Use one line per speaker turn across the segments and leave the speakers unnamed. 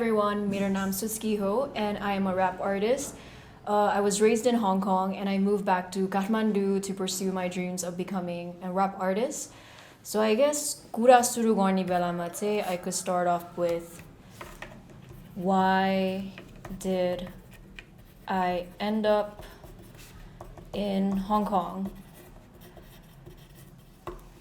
everyone, my name is Suski and I am a rap artist. I was raised in Hong Kong and I moved back to Kathmandu to pursue my dreams of becoming a rap artist. So I guess कुरा सुरु गर्ने बेलामा चाहिँ I could start off with why did I end up in Hong Kong?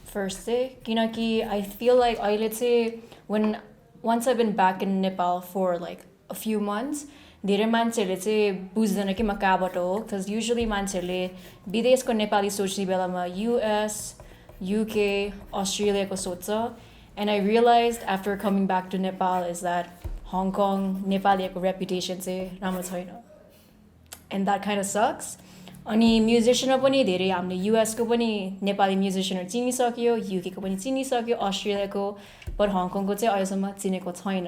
First चाहिँ किनकि I feel like अहिले चाहिँ once I've been back in Nepal for like a few months, धेरै मान्छेहरूले चाहिँ बुझ्दैन कि म कहाँबाट हो because usually मान्छेहरूले विदेशको नेपाली सोच्ने बेलामा US, UK, Australia को सोच्छ and I realized after coming back to Nepal is that Hong Kong नेपालीको reputation चाहिँ राम्रो छैन and that kind of sucks. अनि म्युजिसियनमा पनि धेरै हामीले US को पनि नेपाली म्युजिसियनहरु चिनिसक्यो, UK को पनि चिनिसक्यो, अस्ट्रेलियाको but Hong Kong को चाहिँ अहिलेसम्म चिनेको छैन.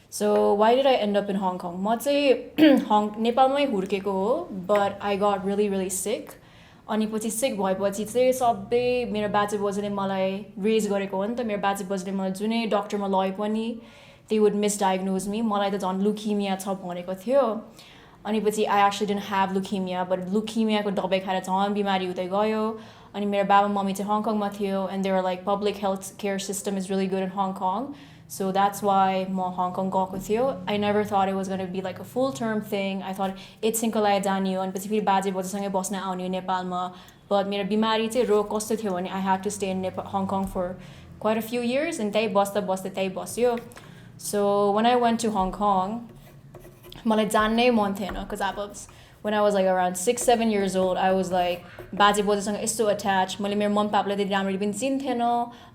So why did I end up in Hong Kong? म चाहिँ नेपालमै हुर्केको हो but I got really sick. अनि पछि sick भएपछि चाहिँ सबै मेरो बाजे बोजूले मलाई रेज गरेको हो नि त. मेरो बाजे बोजूले मलाई जुनै डाक्टरमा लगे पनि they would misdiagnose me. मलाई त झन् leukemia छ भनेको थियो. अनि पछि I actually didn't have leukemia but leukemia को दबाई खाएर झन् बिमारी हुँदै गयो. अनि मेरो बाबा मम्मी चाहिँ Hong Kong मा थियो and they were like public health care system is really good in Hong Kong. So that's why म Hong Kong गएको थियो. I never thought it was going to be like a full term thing. I thought एकछिनको लागि जाने हो अनि पछि फेरि बाजे बोजूसँगै बस्न आउने हो नेपालमा. But मेरो बिमारी चाहिँ रोग कस्तो थियो भने I had to stay in Hong Kong for quite a few years and त्यही बस्दा त्यही बस्यो. So when I went to Hong Kong, मलाई जान्नै मन थिएन because when I was like around 6-7 years old, I was like बाजे बोजूसँग यस्तो attached. मैले मेरो मम्मी पापालाई त्यति राम्ररी पनि चिन्थेन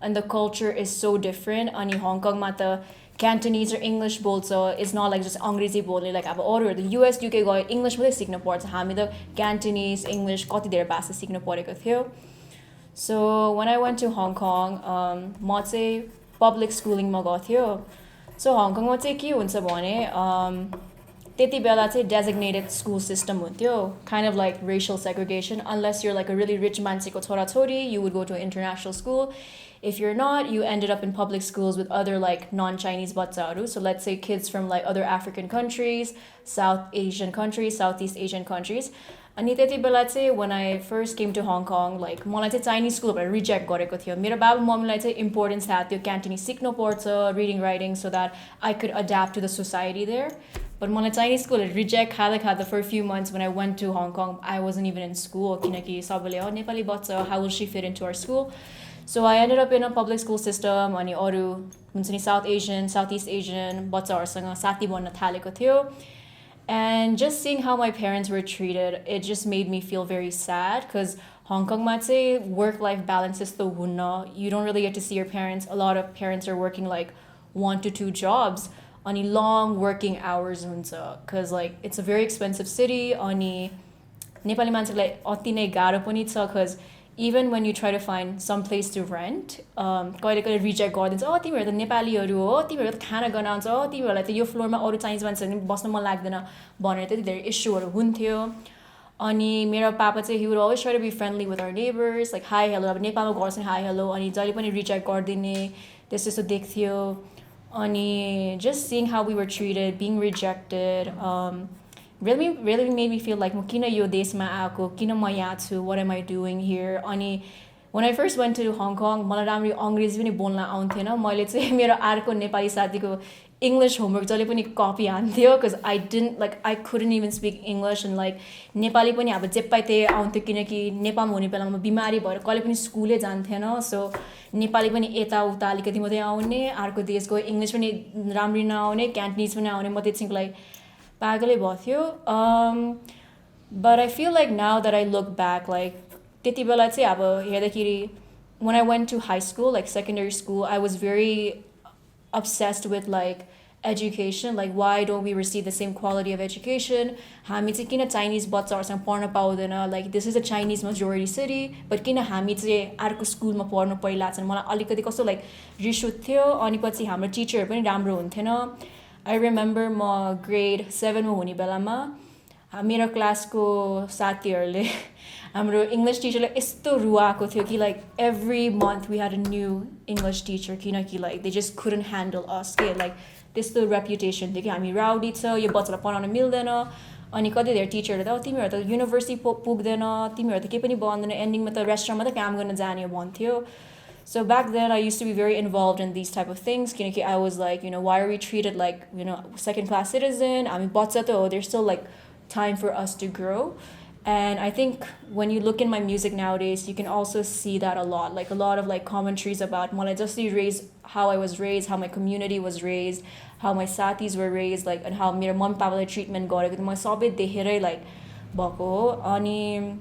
and the culture is so different. अनि हङकङमा त Cantonese or English बोल्छ. It's not like just अंग्रेजी बोल्ने like अब अरूहरू त US UK गयो English मात्रै सिक्न पर्छ. हामी त Cantonese English कति धेरै भाषा सिक्न परेको थियो. So when I went to Hong Kong, म चाहिँ public schooling मा गएको थियो. So Hong Kong मा चाहिँ के हुन्छ भने त्यति बेला चाहिँ designated school system हुन्थ्यो, kind of like racial segregation. Unless you're like a really rich मान्छेको छोराछोरी, you would go to an international school. If you're not, you ended up in public schools with other like non-Chinese बच्चाहरू. So let's say kids from like other African countries, South Asian countries, Southeast Asian countries. अनि त्यति बेला चाहिँ when I first came to Hong Kong, like मलाई चाहिँ Chinese schoolबाट reject गरेको थियो. मेरो बाबा मम्मीलाई चाहिँ importance थाहा थियो Cantonese सिक्नु पर्छ, reading writing so that I could adapt to the society there. But मलाई Chinese school reject खाँदा for a few months when I went to Hong Kong, I wasn't even in school किनकि सबैले नेपाली बच्चा, how will she fit into our school? So I ended up in a public school system अनि अरू हुन्छ नि South Asian, Southeast Asian बच्चाहरूसँग साथी बन्न थालेको थियो. And just seeing how my parents were treated, it just made me feel very sad because Hong Kong मा चाहिँ work-life balance त्यस्तो हुन्न. You don't really get to see your parents. A lot of parents are working like 1 to 2 jobs. Ani long working hours हुन्छ because like it's a very expensive city. Ani Nepali मान्छेलाई अति नै गाह्रो पनि छ because even when you try to find some place to rent, कहिले reject गरिदिन्छ. तिमीहरू त नेपालीहरू हो, तिमीहरू त खाना गनाउँछ, तिमीहरूलाई त यो फ्लोरमा अरू चाइनिज मान्छेहरू बस्न मन लाग्दैन भनेर त्यति धेरै इस्युहरू हुन्थ्यो. अनि मेरो पापा चाहिँ he would always try to be friendly with our neighbors, like hi hello. अब नेपालमा गर्छन् hi hello अनि जहिले पनि reject गरिदिने त्यस्तो देख्थ्यो. Ani just seeing how we were treated, being rejected, really made me feel like kina yo desma aako, kina ma yaha chu, what am I doing here? Ani when I first went to Hong Kong, मलाई राम्ररी अंग्रेजी पनि बोल्न आउँथेन. मैले चाहिँ मेरो अर्को नेपाली साथीको English homework जहिले पनि कपी हान्थ्यो because I couldn't even speak English and like Nepali पनि अब जे पाए त्यही आउँथ्यो किनकि नेपालमा हुने बेलामा बिमारी भएर कहिले पनि स्कुलै जान्थेन. सो नेपाली पनि यताउता अलिकति मात्रै आउने, अर्को देशको इङ्ग्लिस पनि राम्ररी नआउने, क्यान्टनिज पनि आउने, म त्यतिको लागि पागलै भयो. But I feel like now that I look back, like त्यति बेला चाहिँ अब हेर्दाखेरि when I went to high school, like secondary school, I was very obsessed with like education, like why don't we receive the same quality of education? हामी चाहिँ किन Chinese बच्चाहरूसँग पढ्न पाउँदैन? Like this is a Chinese majority city, but किन हामी चाहिँ अर्को स्कुलमा पढ्नु परिरहेछन्? मलाई अलिकति कस्तो लाइक रिस उठ्थ्यो. अनि पछि हाम्रो टिचरहरू पनि राम्रो हुन्थेन. I remember म grade 7 मा हुने बेलामा मेरो क्लासको साथीहरूले हाम्रो English टिचरले यस्तो रुवाएको थियो कि like every month we had a new English teacher किनकि like they just couldn't handle us. Like त्यस्तो रेपुटेसन थियो कि हामी राउडी छ यो बच्चालाई पढाउन मिल्दैन अनि कति धेरै टिचरले त तिमीहरू त युनिभर्सिटी पुग्दैन तिमीहरू त केही पनि बन्दैन एन्डिङमा त रेस्टुरेन्टमा त काम गर्न जाने भन्थ्यो So back then I used to be very involved in these type of things. I was like, why are we treated like, second class citizen? I mean, there's still like time for us to grow. And I think when you look in my music nowadays, you can also see that a lot. Like a lot of like commentaries about how I was raised, how my community was raised, how my satis were raised, like and how my mom papa treatment got. My sabe dehere like bako ani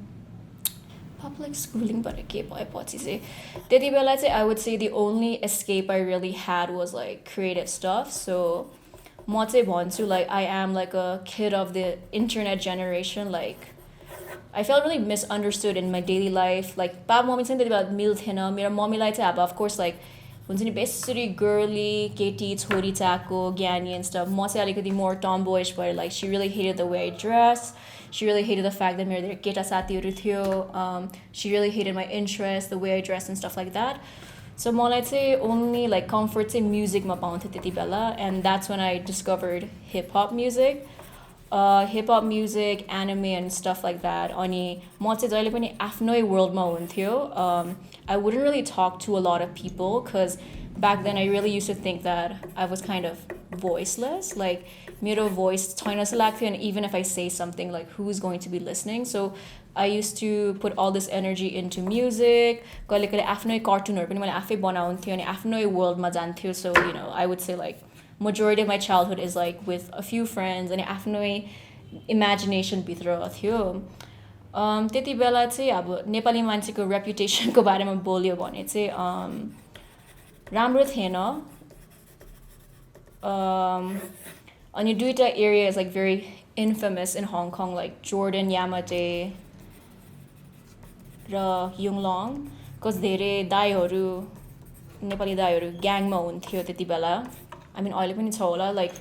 public schooling but ke bhayeपछि चाहिँ त्यति बेला चाहिँ I would say the only escape I really had was like creative stuff. So म चाहिँ भन्छु like I am like a kid of the internet generation. Like I felt really misunderstood in my daily life. Like Baba mummy चाहिँ त्यति बेला मिल्थेन मेरो मम्मीलाई चाहिँ अब of course like हुन्छ नि बेसरी girly केटी छोरी चाको ज्ञानी and stuff. म चाहिँ अलिकति more tomboyish but like she really hated the way I dress. She really hated the fact that मेरो केटा साथीहरू थियो. She really hated my interests, the way I dressed and stuff like that. So मलाई चाहिँ only like comfort चाहिँ musicमा पाउँथे त्यति बेला and that's when I discovered hip-hop music. Hip-hop music, anime and stuff like that. अनि म चाहिँ जहिले पनि आफ्नै worldमा हुन्थ्यो. I wouldn't really talk to a lot of people because back then I really used to think that I was kind of voiceless. Like मेरो voice छैन जस्तो लाग्थ्यो and even if I say something like who's going to be listening. So I used to put all this energy into music. कहिले कहिले आफ्नै कार्टुनहरू पनि मैले आफै बनाउँथ्यो अनि आफ्नै वर्ल्डमा जान्थ्यो. So I would say like majority of my childhood is like with a few friends and आफ्नै imagination भित्र थियो. त्यति बेला चाहिँ अब नेपाली मान्छेको रेपुटेसनको बारेमा बोल्यो भने चाहिँ राम्रो थिएन. अनि दुईटा area is like very infamous in Hong Kong like Jordan Yamate raw Yonglong because धेरै दाइहरू नेपाली दाइहरू ग्याङमा हुन्थ्यो त्यति बेला. I mean अहिले पनि छ होला like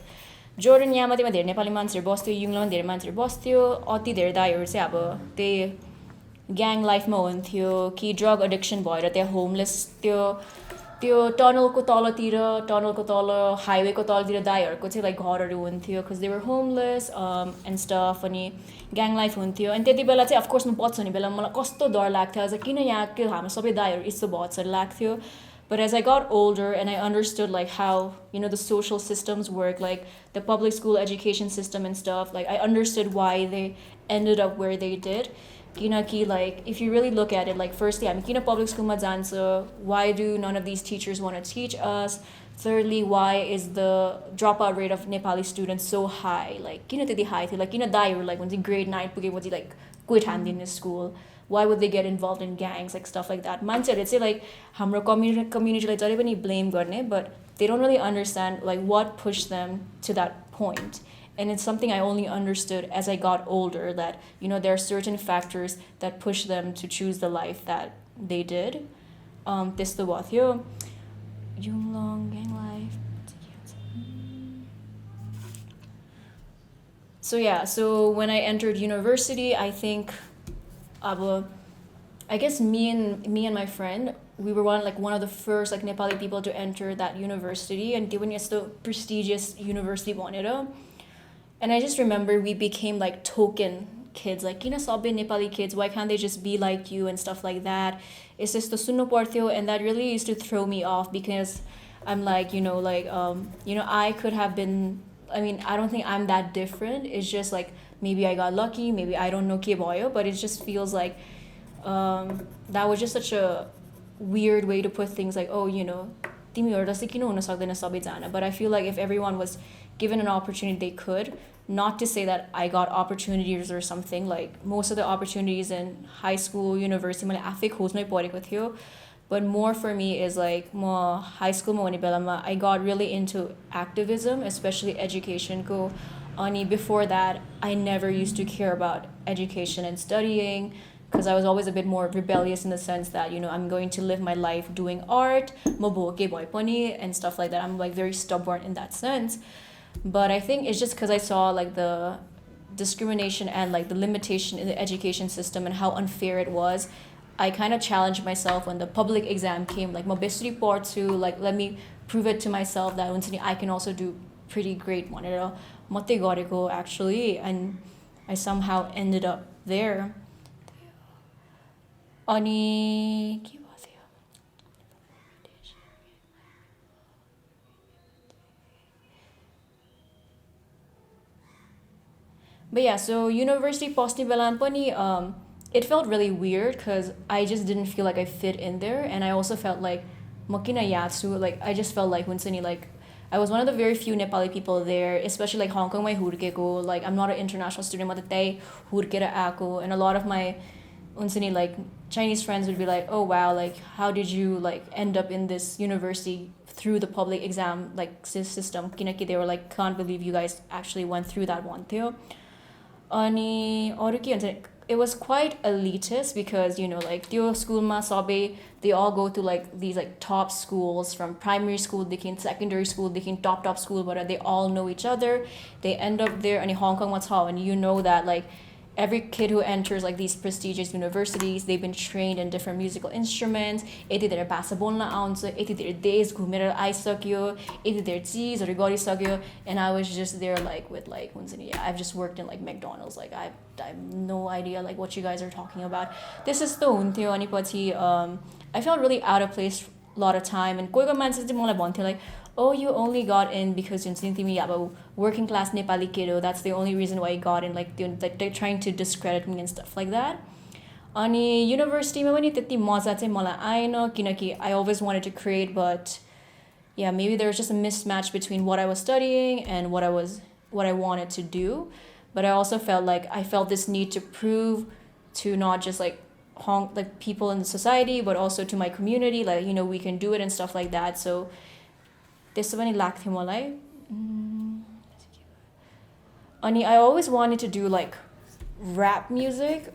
Jordan Yamateमा धेरै नेपाली मान्छेहरू बस्थ्यो युङलोमा धेरै मान्छेहरू बस्थ्यो. अति धेरै दाइहरू चाहिँ अब त्यही ग्याङ लाइफमा हुन्थ्यो कि ड्रग एडिक्सन भएर त्यहाँ होमलेस त्यो टनलको तल हाइवेको तलतिर दाइहरूको चाहिँ लाइक घरहरू हुन्थ्यो because they were homeless and stuff. अनि ग्याङ लाइफ हुन्थ्यो अनि त्यति बेला चाहिँ अफकोर्स म पढ्छु नि बेला मलाई कस्तो डर लाग्थ्यो अझ किन यहाँ के हाम्रो सबै दाइहरू यस्तो भन्छ लाग्थ्यो. But as I got older and I understood like how the social systems work, like the public school education system and stuff, like I understood why they ended up where they did. Like if you really look at it, like firstly, I mean, public school ma jansa, why do none of these teachers want to teach us? Thirdly, why is the dropout rate of Nepali students so high? Like त्यति high थियो like दाइहरू like when grade 9 पुगेपछि like quit handing school. Why would they get involved in gangs, like stuff like that? मान्छेहरूले चाहिँ like हाम्रो communityलाई जहिले पनि blame गर्ने, but they don't really understand like what pushed them to that point. And it's something I only understood as I got older, that there are certain factors that push them to choose the life that they did. त्यस्तो भयो थियो. Yunglong gang life. So yeah, so when I entered university, I think I guess me and my friend, we were one of the first like Nepali people to enter that university, and त्यो पनि यस्तो prestigious university भनेर. And I just remember we became like token kids, like किन सबै Nepali kids, why can't they just be like you and stuff like that. It's just सुन्नु पर्थ्यो, and that really used to throw me off because I'm like I could have been, I mean, I don't think I'm that different. It's just like maybe I got lucky, maybe I don't know के भयो, but it just feels like that was just such a weird way to put things, like तिमीहरू जस्तै किन हुन सक्दैन सबैजना. But I feel like if everyone was given an opportunity, they could. Not to say that I got opportunities or something, like most of the opportunities in high school, university, मैले आफै खोज्नै परेको थियो. But more for me is like म high school ma हुने बेलामा I got really into activism, especially education ko. Ani before that, I never used to care about education and studying because I was always a bit more rebellious in the sense that I'm going to live my life doing art, maboke boy pani and stuff like that. I'm like very stubborn in that sense. But I think it's just because I saw like the discrimination and like the limitation in the education system and how unfair it was. I kind of challenged myself when the public exam came, like my best report to like let me prove it to myself that I can also do pretty great one matte gareko actually, and I somehow ended up there. Ani के भयो थियो? But yeah, so university pasti belan pani it felt really weird because I just didn't feel like I fit in there, and I also felt like makina yatsu, like I just felt like hunsani, like I was one of the very few Nepali people there, especially like Hong Kong my hurkeko, like I'm not an international student but they hurkera ako, and a lot of my unsani like Chinese friends would be like, oh wow, like how did you like end up in this university through the public exam like system, kinaki they were like, can't believe you guys actually went through that one theo. Ani अरू के हुन्छ, it was quite elitist because you know like त्यो स्कुलमा सबै they all go to like these like top schools from primary school देखि secondary school देखि top school, but they all know each other, they end up there. अनि Hong Kong छ, and you know that like every kid who enters like these prestigious universities, they've been trained in different musical instruments. यति धेरै भाषा बोल्न आउँछ, यति धेरै देश घुमेर आइसक्यो, यति धेरै चिजहरू गरिसक्यो, and I was just there like with like हुन्छ नि, I've just worked in like McDonald's, like I have no idea like what you guys are talking about. This is the हुन्थ्यो. अनि पछि I felt really out of place a lot of time, and कोही कोही मान्छे चाहिँ मलाई भन्थ्यो like, oh, you only got in because you're working class Nepali kiddo, that's the only reason why you got in, like they're trying to discredit me and stuff like that. Ani university ma pani त्यति मजा चाहिँ मलाई आएन किनकि I always wanted to create, but yeah, maybe there was just a mismatch between what I was studying and what I wanted to do. But I also felt like I felt this need to prove to not just like people in the society, but also to my community, like you know we can do it and stuff like that. So त्यस्तो पनि लाग्थ्यो मलाई. अनि I always wanted to do like rap music.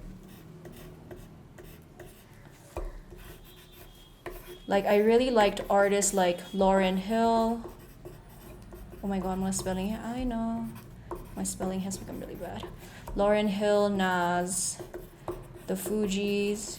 Like I really liked artists like Lauryn Hill. Oh my god, my spelling, I know. My spelling has become really bad. Lauryn Hill, Nas, the Fugees.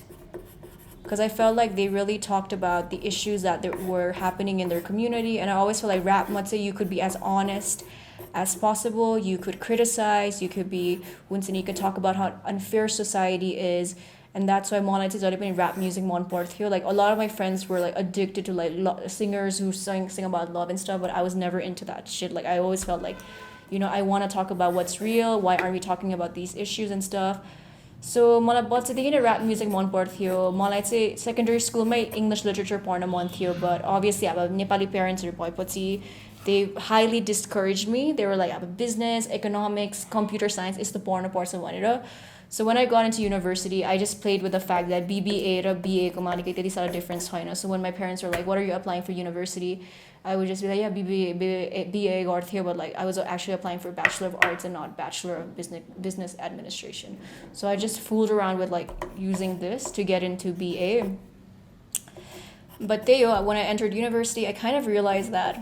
Because I felt like they really talked about the issues that were happening in their community, and I always felt like rap, let's say you could be as honest as possible, you could criticize, you could be, you could talk about how unfair society is, and that's why मलाई चाहिँ जहिले पनि rap music मन पर्थ्यो. Like a lot of my friends were like addicted to like singers who sing about love and stuff, but I was never into that shit. Like I always felt like, you know, I want to talk about what's real, why aren't we talking about these issues and stuff. So मलाई बच्चादेखि नै rap music मन पर्थ्यो. मलाई चाहिँ secondary schoolमै English literature पढ्न मन थियो, but obviously अब नेपाली parents भएपछि they highly discouraged me. They were like अब business, economics, computer science यस्तो पढ्न पर्छ भनेर. So when I got into university, I just played with the fact that BBA raw BA को मानिकै त्यति साह्रो difference छैन. So when my parents were like, what are you applying for university? I would just be like, yeah, BA गर्थ्यो, but like I was actually applying for Bachelor of Arts and not Bachelor of Business Administration. So I just fooled around with like using this to get into BA. But when I entered university, I kind of realized that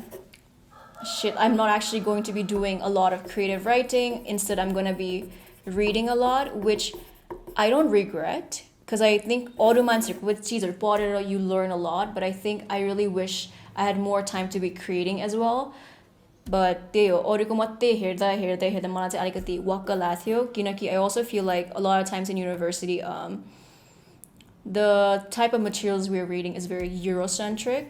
shit, I'm not actually going to be doing a lot of creative writing. Instead, I'm going to be reading a lot, which I don't regret, because I think with cheeser you learn a lot, but I think I really wish I had more time to be creating as well. But अरूको मात्रै हेर्दा मलाई चाहिँ अलिकति वाक्क लाग्थ्यो, किनकि I also feel like a lot of times in university the type of materials we're reading is very Eurocentric.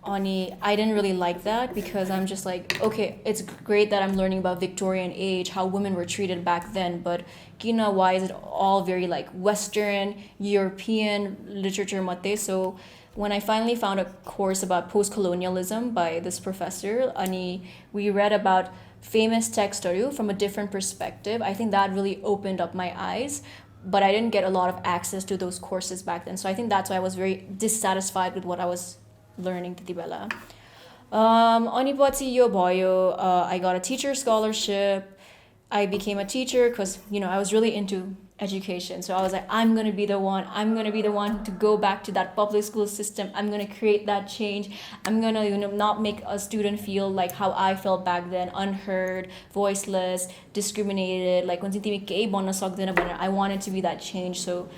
I didn't really like that, because I'm just like, okay, it's great that I'm learning about Victorian age, how women were treated back then, but why is it all very like Western, European literature mate? So when I finally found a course about post-colonialism by this professor, we read about famous texts from a different perspective. I think that really opened up my eyes, but I didn't get a lot of access to those courses back then. So I think that's why I was very dissatisfied with what I was learning त्यति बेला. अनि पछि यो भयो, I got a teacher scholarship. I became a teacher because I was really into education. So I was like, I'm going to be the one to go back to that public school system. I'm going to create that change. I'm going to not make a student feel like how I felt back then, unheard, voiceless, discriminated, like I wanted to be that change. So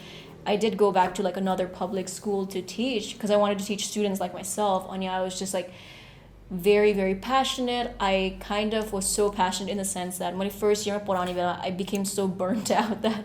I did go back to like another public school to teach, because I wanted to teach students like myself. And I was just like, very, very passionate. I kind of was so passionate in the sense that my first year I became so burnt out that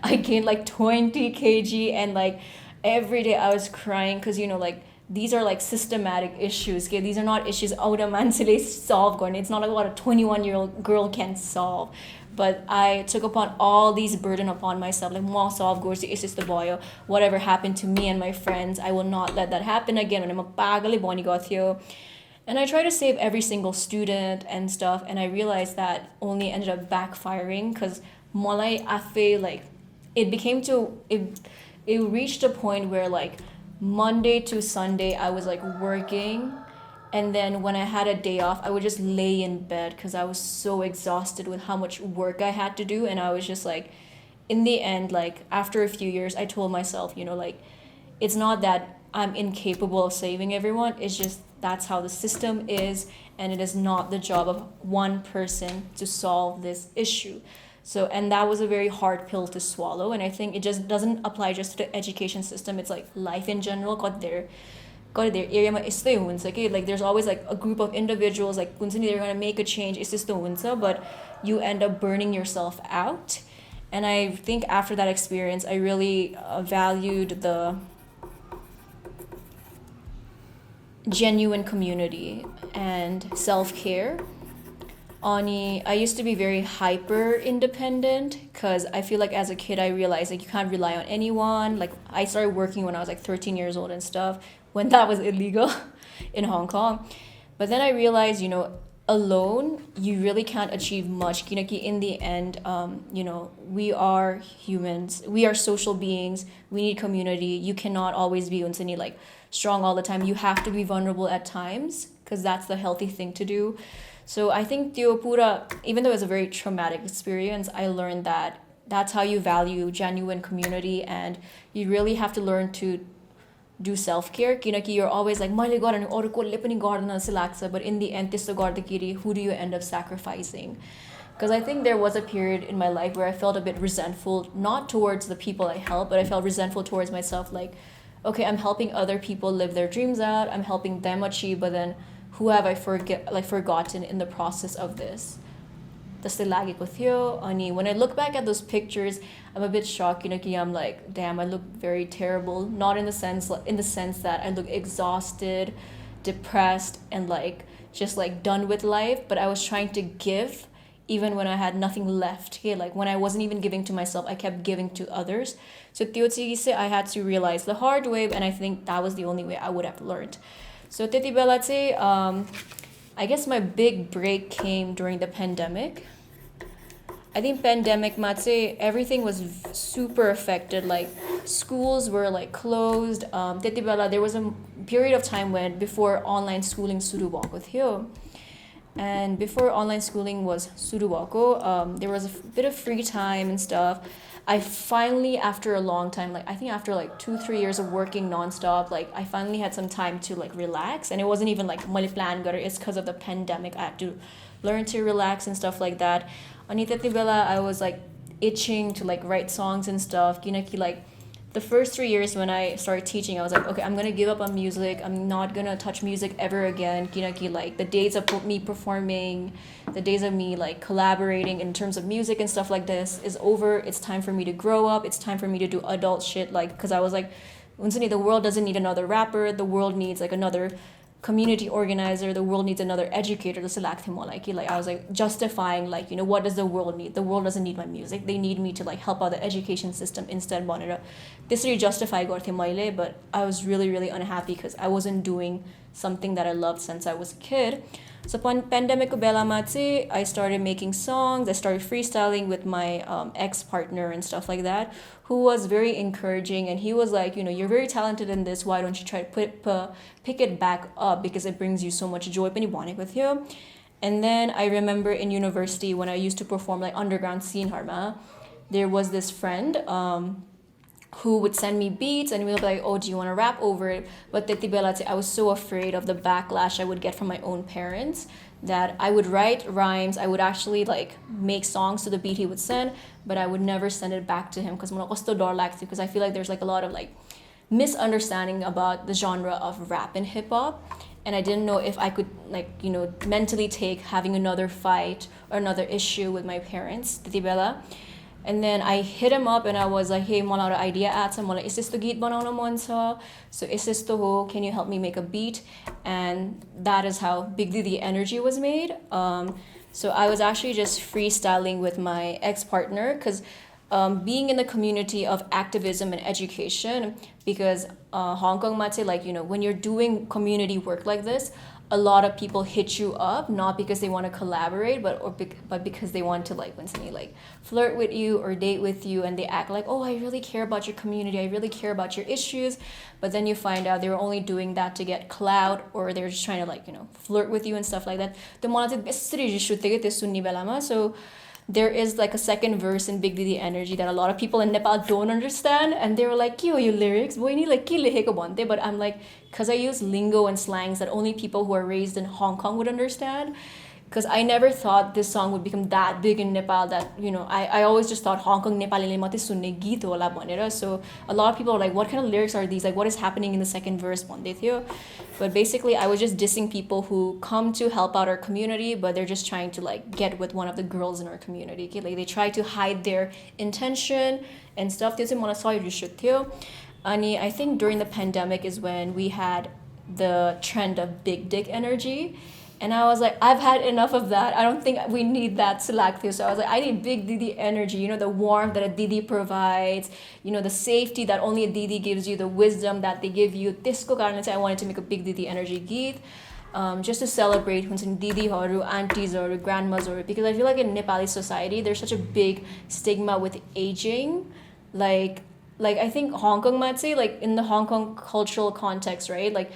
I gained like 20 kg, and like every day I was crying because like these are like systematic issues. Okay? These are not issues automatically solve. It's not like what a 21-year-old girl can solve. But I took upon all these burden upon myself. Like, more solve goes is just the boy. Whatever happened to me and my friends, I will not let that happen again. When I'm a pagali boni got and I try to save every single student and stuff. And I realized that only ended up backfiring because Molai Afe, like, it reached a point where, like, Monday to Sunday, I was, like, working. And then when I had a day off, I would just lay in bed because I was so exhausted with how much work I had to do. And I was just like, in the end, like, after a few years, I told myself, like, it's not that I'm incapable of saving everyone. It's just that's how the system is, and it is not the job of one person to solve this issue. So, and that was a very hard pill to swallow, and I think it just doesn't apply just to the education system. It's like life in general. Got their area like there's always like a group of individuals like they're gonna make a change. It's just but you end up burning yourself out. And I think after that experience, I really valued the genuine community and self-care. I used to be very hyper independent because I feel like as a kid I realized like you can't rely on anyone. Like I started working when I was like 13 years old and stuff, when that was illegal in Hong Kong. But then I realized, alone you really can't achieve much. In the end, we are humans, we are social beings, we need community. You cannot always be like strong all the time. You have to be vulnerable at times because that's the healthy thing to do. So I think Teopura, even though it's a very traumatic experience, I learned that that's how you value genuine community, and you really have to learn to do self-care. You're always like, but in the end, who do you end up sacrificing? Because I think there was a period in my life where I felt a bit resentful, not towards the people I help, but I felt resentful towards myself. Like, okay, I'm helping other people live their dreams out, I'm helping them achieve, but then who have I forgotten in the process of this? When I look back at those pictures, I'm a bit shocked. I'm like, damn, I look very terrible. Not in the sense that I look exhausted, depressed, and like just like done with life. But I was trying to give even when I had nothing left. Okay? Like when I wasn't even giving to myself, I kept giving to others. So I had to realize the hard way, and I think that was the only way I would have learned. So I guess my big break came during the pandemic. I think pandemic, everything was super affected. Like schools were like closed. There was a period of time when before online schooling surubak with you. And before online schooling was surubako, there was a bit of free time and stuff. I finally, after a long time, like I think after like 2-3 years of working nonstop, like I finally had some time to like relax. And it wasn't even like my plan, it's because of the pandemic. I had to learn to relax and stuff like that. I was like itching to like write songs and stuff. Like the first 3 years when I started teaching, I was like, okay, I'm gonna give up on music. I'm not gonna touch music ever again. Like the days of me performing, the days of me like collaborating in terms of music and stuff like this is over. It's time for me to grow up. It's time for me to do adult shit. Like, because I was like, the world doesn't need another rapper. The world needs like another community organizer. The world needs another educator to select him. Like I was like justifying like, what does the world need? The world doesn't need my music. They need me to like help out the education system instead. This really justify but I was really, really unhappy because I wasn't doing something that I loved since I was a kid. So pandemic I started making songs. I started freestyling with my ex-partner and stuff like that, who was very encouraging, and he was like, you're very talented in this. Why don't you try to pick it back up, because it brings you so much joy with you. And then I remember in university when I used to perform like underground scene harma, there was this friend who would send me beats, and we would be like, oh, do you want to rap over it? But I was so afraid of the backlash I would get from my own parents that I would write rhymes. I would actually like make songs to the beat he would send, but I would never send it back to him because I feel like there's like a lot of like misunderstanding about the genre of rap and hip hop. and I didn't know if I could like mentally take having another fight or another issue with my parents त्यति बेला. And then I hit him up and I was like, hey, मलाई एउटा idea आएको छ, मलाई यस्तो गीत बनाउन मन छ, so यस्तो हो, can you help me make a beat? And that is how Big Didi Energy was made. So I was actually just freestyling with my ex-partner because being in the community of activism and education, because Hong Kong might say like, when you're doing community work like this, a lot of people hit you up, not because they want to collaborate, but because they want to like flirt with you or date with you, and they act like, oh, I really care about your community, I really care about your issues, but then you find out they were only doing that to get clout, or they're just trying to flirt with you and stuff like that. So there is like a second verse in Big Didi Energy that a lot of people in Nepal don't understand, and they were like, "Kyo, you lyrics, boy, ni like ki bante." But I'm like, because I use lingo and slangs that only people who are raised in Hong Kong would understand. Because I never thought this song would become that big in Nepal. That I always just thought Hong Kong Nepali le mate sunne geet hola bhanera. So a lot of people are like, what kind of lyrics are these? Like, what is happening in the second verse? But basically, I was just dissing people who come to help out our community, but they're just trying to like get with one of the girls in our community. Okay? Like they try to hide their intention and stuff. And I think during the pandemic is when we had the trend of big dick energy. And I was like, I've had enough of that. I don't think we need that Salakthio. So I was like, I need Big Didi energy, the warmth that a Didi provides, the safety that only a Didi gives you, the wisdom that they give you. त्यसको कारणले चाहिँ I wanted to make a Big Didi energy geet, just to celebrate Didi-haru, aunties-haru, grandmas-haru, because I feel like in Nepali society, there's such a big stigma with aging. Like I think Hong Kong might say, like in the Hong Kong cultural context, right? Like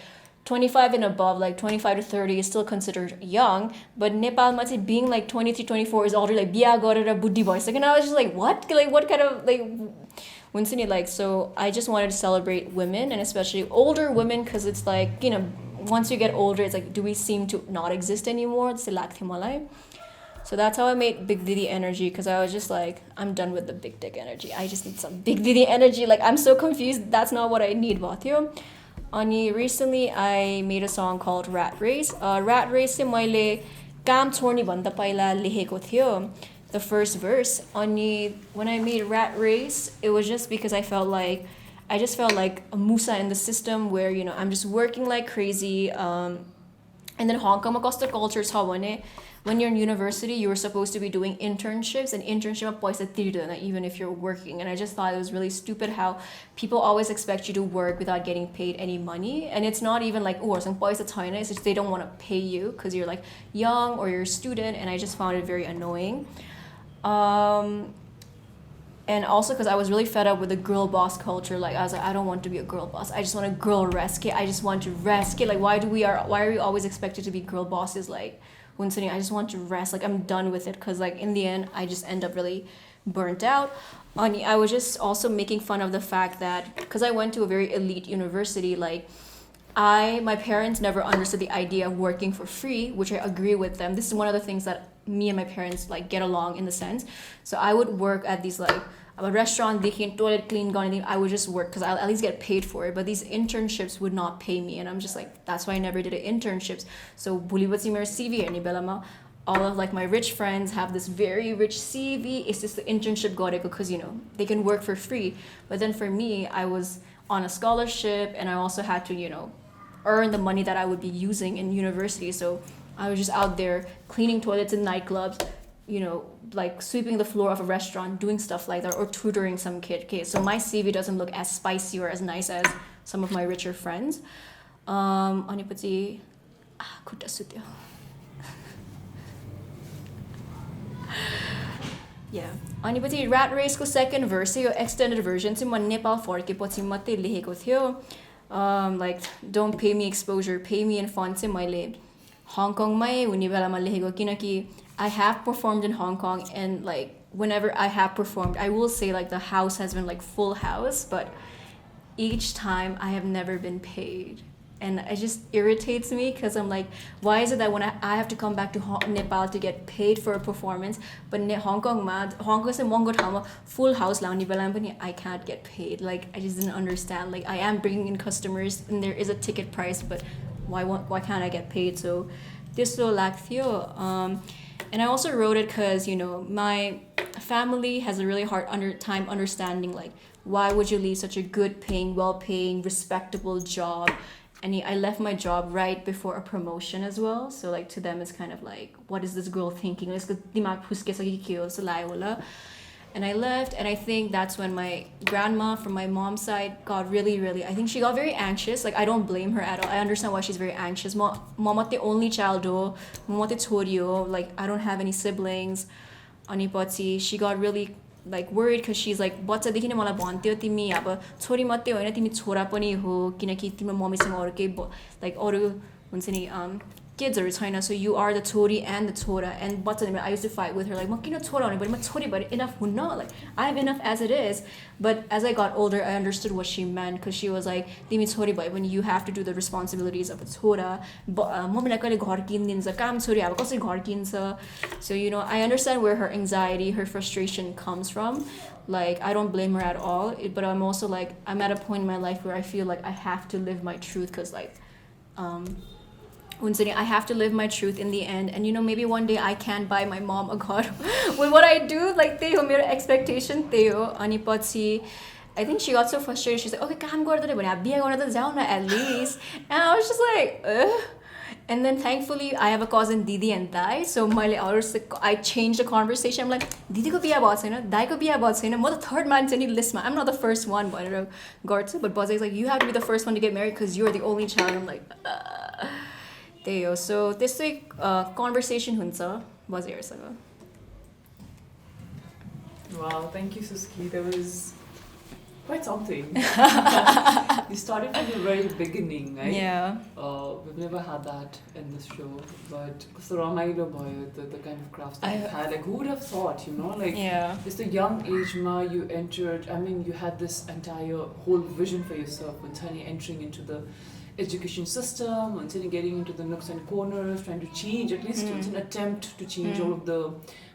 25 and above, like 25 to 30 is still considered young, but Nepal might say being like 23, 24 is already like biya garera buddhi bhaisakyo. And I was just like, what? Like what kind of like so I just wanted to celebrate women, and especially older women, because it's like, once you get older, it's like, do we seem to not exist anymore? So that's how I made Big Didi Energy, because I was just like, I'm done with the big dick energy. I just need some Big Didi energy. Like, I'm so confused. That's not what I need, Bhathyo. Recently, I made a song called Rat Race. Rat Race चाहिँ मैले काम छोड्ने भन्दा पहिला लेखेको थियो, the first verse. When I made Rat Race, it was just because I just felt like a musa in the system where, I'm just working like crazy. And then Hong Kong कस्तो culture छ भने, when you're in university, you were supposed to be doing internships, and internship paisa tiridena even if you're working. And I just thought it was really stupid how people always expect you to work without getting paid any money. And it's not even like, oh, some paisa China, it's just they don't want to pay you because you're like young or you're a student. And I just found it very annoying. And also because I was really fed up with the girl boss culture. Like I was like, I don't want to be a girl boss. I just want a girl rescue. I just want to rescue. Like why are we always expected to be girl bosses? Like I just want to rest. Like I'm done with it, because like in the end I just end up really burnt out. I was just also making fun of the fact that because I went to a very elite university, like my parents never understood the idea of working for free, which I agree with them. This is one of the things that me and my parents like get along in the sense. So I would work at these like a restaurant, toilet clean, I would just work because I'll at least get paid for it. But these internships would not pay me, and I'm just like, that's why I never did internships. So bulibati मेरो CV हेर्ने बेलामा all of like my rich friends have this very rich CV. It's just the internship गरेको because they can work for free. But then for me, I was on a scholarship, and I also had to earn the money that I would be using in university. So I was just out there cleaning toilets in nightclubs, like sweeping the floor of a restaurant, doing stuff like that, or tutoring some kid. Okay, so my CV doesn't look as spicy or as nice as some of my richer friends. Aniपछि खुट्टा सुत्यो. Yeah. Aniपछि Rat Race को second verse यो extended version चाहिँ म नेपाल फर्केपछि मात्रै लेखेको थियो. Like don't pay me exposure, pay me in fun चाहिँ मैले Hong Kong मै हुने बेलामा लेखेको, किनकि I have performed in Hong Kong, and like whenever I have performed, I will say like the house has been like full house, but each time I have never been paid. And it just irritates me because I'm like, why is it that when I have to come back to Nepal to get paid for a performance, but Hong Kong चाहिँ महँगो ठाउँमा full house लाउने बेलामा पनि I can't get paid. Like I just didn't understand. Like I am bringing in customers and there is a ticket price, but why can't I get paid? So this lo lack theo. And I also wrote it because, you know, my family has a really hard time understanding, like, why would you leave such a good paying, well paying, respectable job? And I left my job right before a promotion as well. So like to them it's kind of like, what is this girl thinking? And I left, and I think that's when my grandma from my mom's side got really, I think she got very anxious. Like, I don't blame her at all. I understand why she's very anxious. Mama the only child ho, mama the chori ho, like I don't have any siblings. Ani पछि she got really like worried because she's like बच्चादेखि नै मलाई भन्थ्यो तिमी अब छोरी मात्रै होइन तिमी छोरा पनि हो किनकि तिम्रो मम्मीसँग अरू केही like अरू हुन्छ नि kids are China, so you are the chori and the chora. And I used to fight with her like, "Makina chora but ma chori but enough hunna, like I have enough as it is." But as I got older, I understood what she meant because she was like, "Timi chori bhai when you have to do the responsibilities of a chora." Momila kaile ghar kindincha, kam chori aba kasरी ghar kincha. So you know, I understand where her anxiety, her frustration comes from. Like, I don't blame her at all, but I'm also like, I'm at a point in my life where I feel like I have to live my truth because like I have to live my truth in the end. And you know, maybe one day I can buy my mom a car with what I do. Like, त्यही हो मेरो expectation, त्यही हो. अनि पछि I think she got so frustrated. She's like, "Okay, काम गर्दै भने बिहे गर्न त जाऊ न at least." And I was just like, ugh. And then thankfully I have a cousin Didi and Dai, so I changed the conversation. I'm like, Didi ko biha bhayo chaina, Dai ko biha bhayo chaina, म the third man in list ma, I'm not the first one भनेर गर्छु. But Bozai's like, you have to be the first one to get married because you're the only child. I'm like, त्यही हो. So त्यस्तै conversation हुन्छ बजाइहरूसँग.
Wow, thank you, Suski. That was quite something. You started from the very beginning, right?
Yeah.
We've never had that in this show, but the kind of crafts that you've had. Like, who would have thought, you know? Like,
yeah.
Just a young age, you entered, I mean, you had this entire whole vision for yourself when entering into the education system, when getting into the nooks and corners, trying to change, at least it's an attempt to change all of the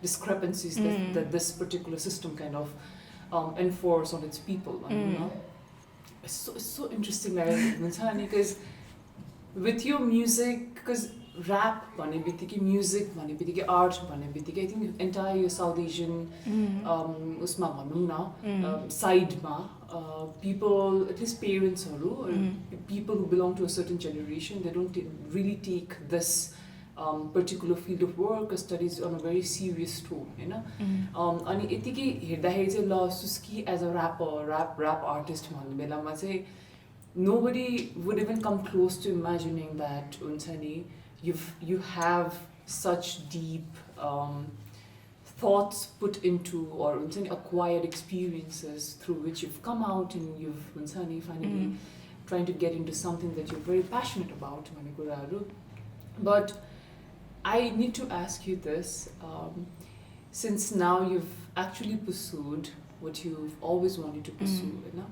discrepancies that this particular system kind of enforce on its people. You know? It's so interesting, like, because with your music, because rap, music, art, I think entire South Asian side people, at least parents or people who belong to a certain generation, they don't really take this particular field of work or studies on a very serious tone, you know. And Suski as a rapper, rap artist, nobody would even come close to imagining that you have such deep thoughts put into or acquired experiences through which you've come out and you've finally trying to get into something that you're very passionate about. But I need to ask you this, since now you've actually pursued what you've always wanted to pursue, you know,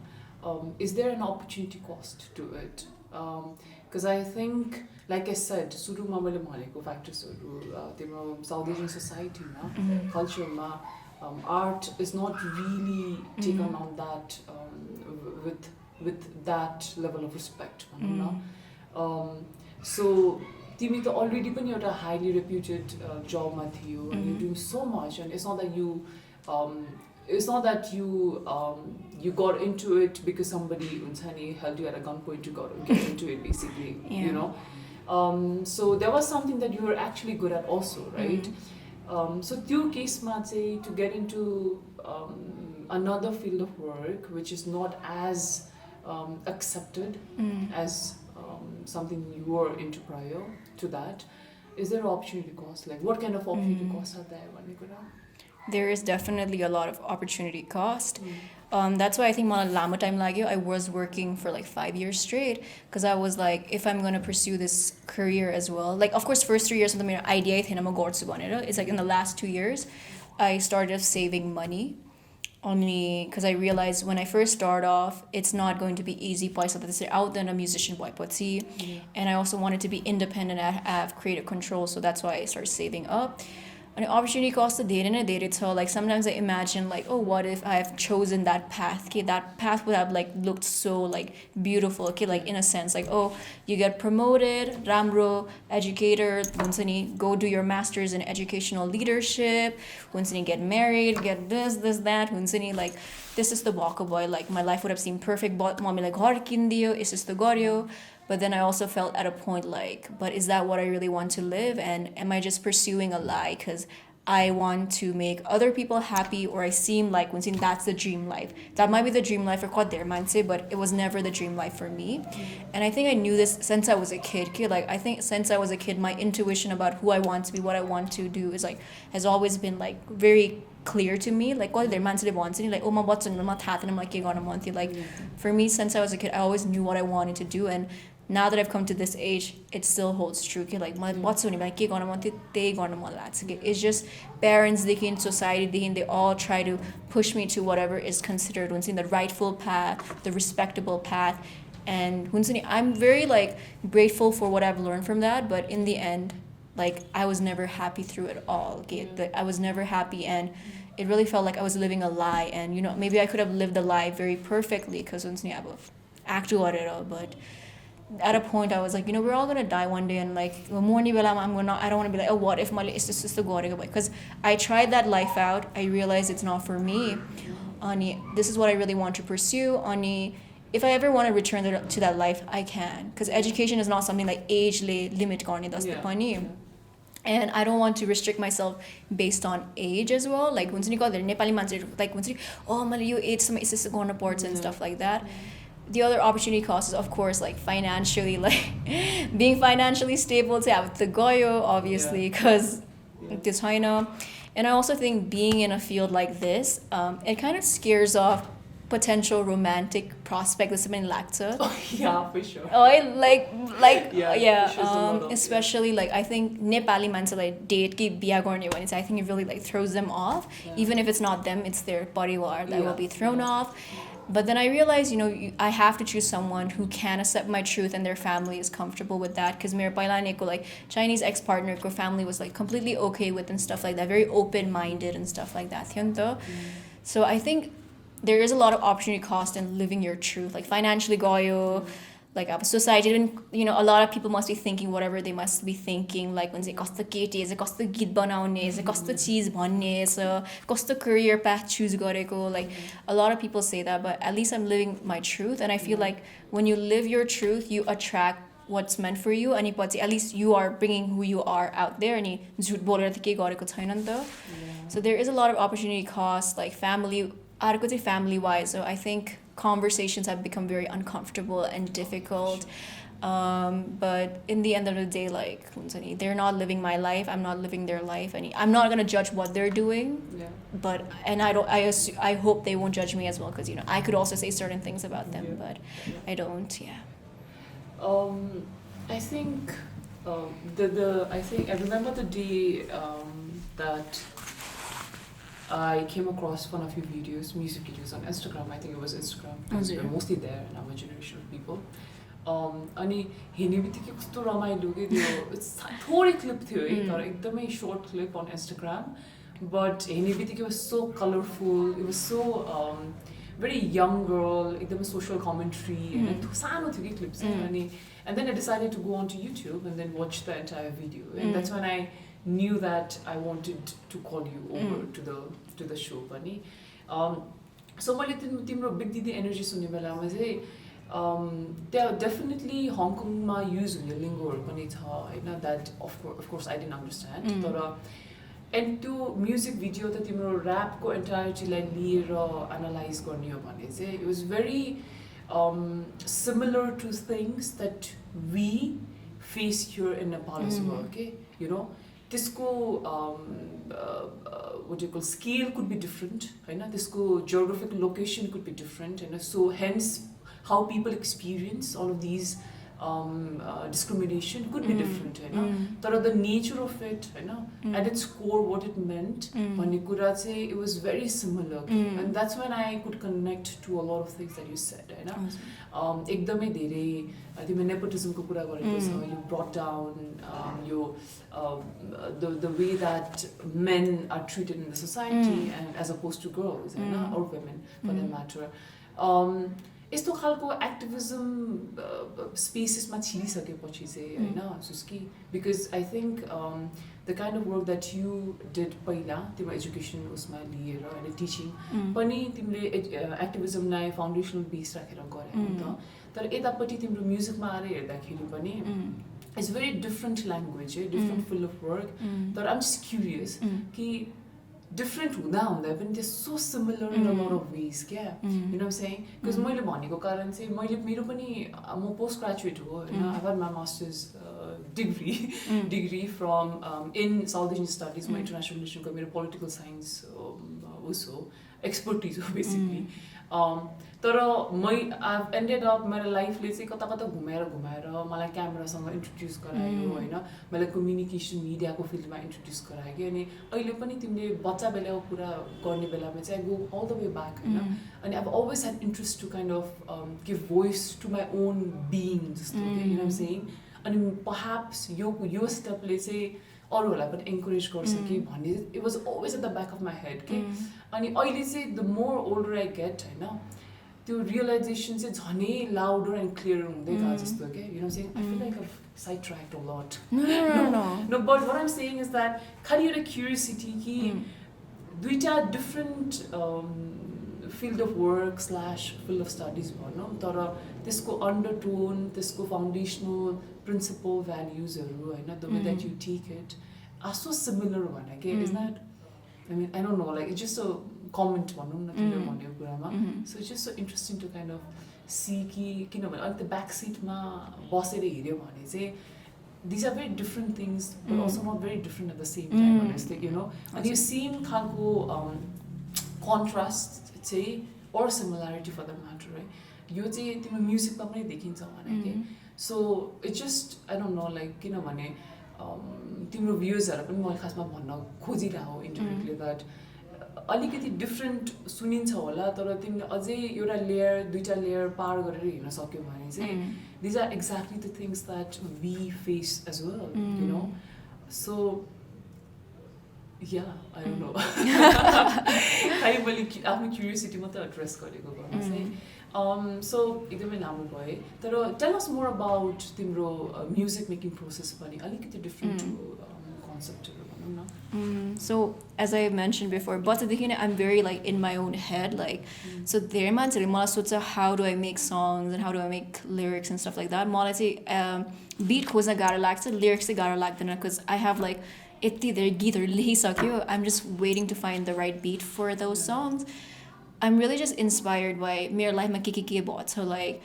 is there an opportunity cost to it? Because I think, like I said, suru mamale bhaneko factors South Asian society culture art is not really taken on that with that level of respect. So Timi to already been a highly reputed job with you, and you're doing so much, and it's not that you you got into it because somebody held you at a gunpoint to get into it, basically. Yeah. You know. So there was something that you were actually good at also, right? So त्यो केसमा चाहिँ to get into another field of work which is not as accepted as something you were into prior to that, is there opportunity cost? Like, what kind of opportunity costs are there when you go down?
There is definitely a lot of opportunity cost. That's why I think मलाई लामो time लाग्यो. I was working for like 5 years straight because I was like, if I'm going to pursue this career as well, like of course first 3 years of the मेरो idea थिएन म गर्छु भनेर. It's like in the last 2 years I started saving money only because I realized when I first start off it's not going to be easy पैसा त त्यसरी आउँदैन musician भएपछि, and I also wanted to be independent and have creative control, so that's why I started saving up. अनि opportunity cost त धेरै नै धेरै छ. Like sometimes I imagine like, oh, what if I have chosen that path? Okay, that path would have like looked so like beautiful. Okay, like in a sense, like, oh, you get promoted, राम्रो educator, हुन्छ नि, go do your masters in educational leadership, हुन्छ नि, get married, get this, that, हुन्छ नि, like this is the walk boy. Like my life would have seemed perfect. But मम्मीलाई घर किनिदियो, यस्तो गर्यो. But then I also felt at a point like, but is that what I really want to live? And am I just pursuing a lie because I want to make other people happy, or I seem like when that's the dream life? That might be the dream life for quite their mindset, but it was never the dream life for me. And I think I knew this since I was a kid. Like I think since I was a kid, my intuition about who I want to be, what I want to do is like has always been like very clear to me. Like what their mindset wants, and like, oh my what's in my hat, and I'm like on a month. Like for me, since I was a kid, I always knew what I wanted to do. And now that I've come to this age, it still holds true. Like what's on like it's just parents, they in society, they all try to push me to whatever is considered the rightful path, the respectable path. And I'm very like grateful for what I've learned from that, but in the end, like I was never happy through it all. I was never happy, and it really felt like I was living a lie. And maybe I could have lived the lie very perfectly because act but at a point I was like, we're all gonna die one day, and like I don't want to be like, oh, what if because I tried that life out. I realized it's not for me. This is what I really want to pursue. If I ever want to return to that life, I can, because education is not something like age limit and I don't want to restrict myself based on age as well. Like once you got there Nepali like once you yo age some is going to and stuff like that. The other opportunity cost is, of course, like financially, like being financially stable to have the goyo, obviously, because it's China. And I also think being in a field like this, it kind of scares off potential romantic prospect that's been lacta.
Oh, yeah, for sure.
Oh, yeah.
Sure,
especially like I think Nepali man like date ki biya garne bhane I think it really like throws them off. Yeah. Even if it's not them, it's their parivar that will be thrown off. But then I realized, I have to choose someone who can accept my truth and their family is comfortable with that. Because my like Chinese ex-partner, her family was like completely okay with and stuff like that, very open-minded and stuff like that. So I think there is a lot of opportunity cost in living your truth, like financially goyo. Like society, a lot of people must be thinking whatever they must be thinking, like when they costa keti is costa git banaune is costa cheese bhanne is costa career path choose gareko. Like a lot of people say that, but at least I'm living my truth, and I feel like when you live your truth, you attract what's meant for you, and at least you are bringing who you are out there. And so there is a lot of opportunity cost, like family wise. So I think conversations have become very uncomfortable and difficult, but in the end of the day, like they're not living my life, I'm not living their life, and I'm not gonna judge what they're doing. But I hope they won't judge me as well, because I could also say certain things about them, but I don't.
I think I remember the day that I came across one of your videos, music videos on Instagram. I think it was Instagram, because we're mostly there in our generation of people. अनि हेर्ने बित्तिकै कस्तो रमाइलो के त्यो थोरै clip थियो है, तर एकदमै short clip on Instagram, but हेर्ने बित्तिकै was so colorful. It was so very young girl, एकदमै social commentary, and सानो थियो के clip चाहिँ. And then I decided to go onto YouTube and then watch the entire video, and that's when I knew that I wanted to call you over to the show pani. So मैले तिम्रो big didi energy सुन्ने बेलामा चाहिँ there definitely Hong Kong ma use हुने लिङ्गोहरु पनि छ हैन, that of course I didn't understand. तर and to music video त तिम्रो rap को entirety लाई लिएर analyze गर्ने हो भने चाहिँ it was very similar to things that we face here in Nepal as well. Okay, त्यसको what do you call, scale could be different, right? त्यसको geographic location could be different, and so hence how people experience all of these discrimination could be different, but the nature of it, at its core, what it meant, it was very similar. And that's when I could connect to a lot of things that you said. Ekdamai धेरै तिमीले nepotismको कुरा गरेको छ. You brought down the way that men are treated in the society and as opposed to girls or women for that matter. यस्तो खालको activism स्पेसेसमा छिरिसकेपछि चाहिँ हैन सुस्की, because I think the kind of work that you did पहिला तिम्रो education उसमा लिएर अनि टिचिङ पनि तिमीले एक्टिभिजमलाई फाउन्डेसनल बेस राखेर गरे नि त. तर यतापट्टि तिम्रो म्युजिकमा आएर हेर्दाखेरि पनि इट्स भेरी डिफ्रेन्ट ल्याङ्ग्वेज है, डिफ्रेन्ट फिल्ड अफ वर्क. तर आइम जस्ट क्युरियस कि डिफ्रेन्ट हुँदा हुँदा पनि त्यो so similar in a lot of veg क्या, यु नो व्हाट आइम सेइङ. बिकज मैले भनेको कारण चाहिँ मेरो पनि म पोस्ट ग्रेजुएट हो हैन. I have my masters degree from in South Asian Studies, my international relations को मेरो political science उसो expertise हो basically. तर I've ended up मेरो लाइफले चाहिँ कता कता घुमाएर मलाई क्यामेरासँग इन्ट्रोड्युस गरायो हैन, मलाई कम्युनिकेसन मिडियाको फिल्डमा इन्ट्रोड्युस गरायो. अनि अहिले पनि तिमीले बच्चा बेलाको कुरा गर्ने बेलामा चाहिँ I go all the way back हैन. अनि I've always had interest to kind of give voice to my own being जस्तो, you know what I'm saying. And perhaps your stepले चाहिँ अरूहरूलाई पनि encourage गर्छ कि भन्ने, it was always at the back of my head के. अनि अहिले चाहिँ the more older I get हैन, त्यो realization चाहिँ झनै louder and clearer हुँदै गयो जस्तो के, you know what I'm saying. I feel like I've sidetracked a lot. No, but what I'm saying is that खाली एउटा curiosity कि दुईटा different field of work / field of studies भनौँ, तर त्यसको undertone, त्यसको foundational principle valuesहरू Hahn, the way that you take it are so similar भने के. Is that, I mean, I don't know, like it's just a comment भनौँ न तिमीले भनेको कुरामा. So it's just so interesting to kind of see कि किनभने अनि त्यो ब्याक सिटमा बसेर हेऱ्यो भने चाहिँ these are very different things but also not very different at the same time, honestly, you know. And you seem खालको contrast चाहिँ or similarity for that matter, right? यो चाहिँ तिम्रो म्युजिकमा पनि देखिन्छ भने के. So it's just, I don't know, like किनभने तिम्रो भ्युजहरु पनि मैले खासमा भन्न खोजिरहेको हो इन्डिरेक्टली that अलिकति डिफरेन्ट सुनिन्छ होला, तर तिमीले अझै एउटा लेयर दुईटा लेयर पार गरेर हिँड्न सक्यो भने चाहिँ these are exactly the things that we face as well, you know. So yeah, I don't know. खालि मैले आफ्नो क्युरियोसिटी मात्र एड्रेस गरेको गर्नु चाहिँ. So एकदमै लामो भयो, तर tell us more about तिम्रो music making process पनि अलिकति डिफरेन्ट कन्सेप्टहरु भनौँ न.
So as I mentioned before, but I'm very like in my own head, like so there मान्छेले मलाई सोध्छ how do I make songs and how do I make lyrics and stuff like that. मलाई चाहिँ beat खोज्न गाह्रो लाग्छ, lyrics चाहिँ गाह्रो लाग्दैन, because I have like यति धेरै गीतहरु लेखिसक्यो. I'm just waiting to find the right beat for those songs. I'm really just inspired by मेरो लाइफमा के भयो. So like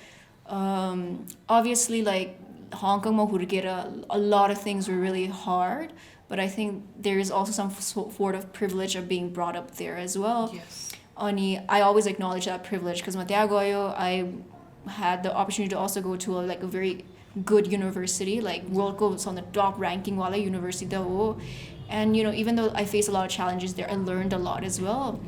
obviously like Hong Kong ma hurkera, a lot of things were really hard, but I think there is also some sort of privilege of being brought up there as well.
Yes.
Ani I always acknowledge that privilege because ma त्यहाँ गयो, I had the opportunity to also go to like a very good university, like world goes on the top ranking wala university da ho. And you know, even though I faced a lot of challenges there, I learned a lot as well.